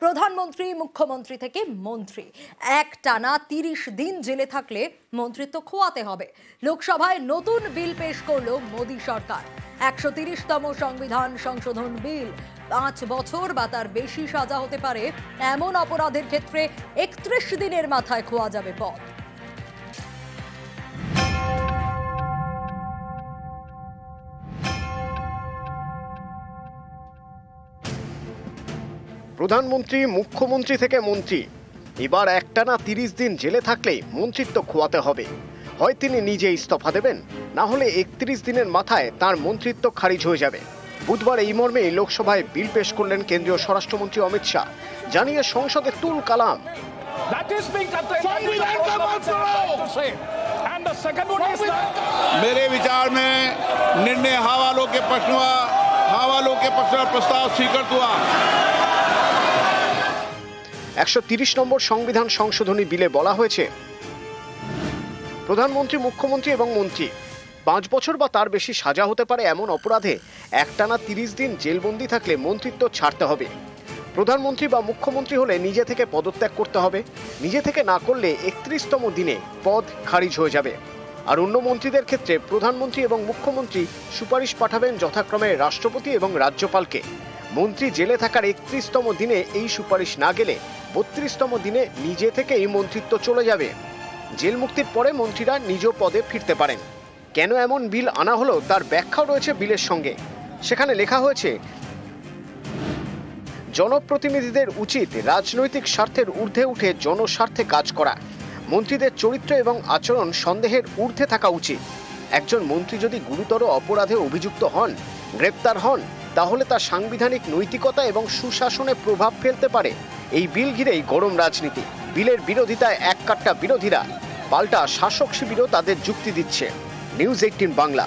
প্রধানমন্ত্রী মুখ্যমন্ত্রী থেকে মন্ত্রী একটানা ৩০ দিন জেলে থাকলে মন্ত্রিত্ব খোয়াতে হবে। লোকসভায় নতুন বিল পেশ করল মোদী সরকার। ১৩০তম সংবিধান সংশোধন বিল ৫ বছর বা তার বেশি সাজা হতে পারে এমন অপরাধের ক্ষেত্রে ৩১ দিনের মাথায় খোয়া যাবে পদ। প্রধানমন্ত্রী মুখ্যমন্ত্রী থেকে মন্ত্রী এবার একটানা ৩০ দিন জেলে থাকলে মন্ত্রিত্ব খোয়াতে হবে। হয় তিনি নিজে ইস্তফা দেবেন, না হলে ৩১ দিনের মাথায় তার মন্ত্রিত্ব খারিজ হয়ে যাবে। বুধবার এই মর্মে লোকসভায় বিল পেশ করলেন কেন্দ্রীয় স্বরাষ্ট্রমন্ত্রী অমিত শাহ। জানিয়ে সংসদে তুল কালাম। मेरे विचार में निर्णय हवालों के पक्ष में प्रस्ताव स्वीकृत हुआ। ১৩০ নম্বর সংবিধান সংশোধনী বিলে বলা হয়েছে, প্রধানমন্ত্রী মুখ্যমন্ত্রী এবং মন্ত্রী ৫ বছর বা তার বেশি সাজা হতে পারে এমন অপরাধে একটানা ৩০ দিন জেলবন্দি থাকলে মন্ত্রিত্ব ছাড়তে হবে। প্রধানমন্ত্রী বা মুখ্যমন্ত্রী হলে নিজে থেকে পদত্যাগ করতে হবে। নিজে থেকে না করলে ৩১তম দিনে পদ খারিজ হয়ে যাবে। আর অন্য মন্ত্রীদের ক্ষেত্রে প্রধানমন্ত্রী এবং মুখ্যমন্ত্রী সুপারিশ পাঠাবেন যথাক্রমে রাষ্ট্রপতি এবং রাজ্যপালকে। মন্ত্রী জেলে থাকার ৩১তম দিনে এই সুপারিশ না গেলে ৩২তম দিনে নিজে থেকে এই মন্ত্রিত্ব চলে যাবে। জেল মুক্তির পরে মন্ত্রীরা নিজ পদে ফিরতে পারেন। কেন এমন বিল আনা হলো তার ব্যাখ্যাও রয়েছে বিলের সঙ্গে। সেখানে লেখা হয়েছে, জনপ্রতিনিধিদের উচিত রাজনৈতিক স্বার্থের ঊর্ধ্বে উঠে জনস্বার্থে কাজ করা। মন্ত্রীদের চরিত্র এবং আচরণ সন্দেহের ঊর্ধ্বে থাকা উচিত। একজন মন্ত্রী যদি গুরুতর অপরাধে অভিযুক্ত হন, গ্রেপ্তার হন, তাহলে তা সাংবিধানিক নৈতিকতা এবং সুশাসনে প্রভাব ফেলতে পারে। এই বিল ঘিরেই গরম রাজনীতি। বিলের বিরোধিতায় এককাট্টা বিরোধীরা, পাল্টা শাসক শিবিরও তাদের যুক্তি দিচ্ছে। নিউজ ১৮ বাংলা।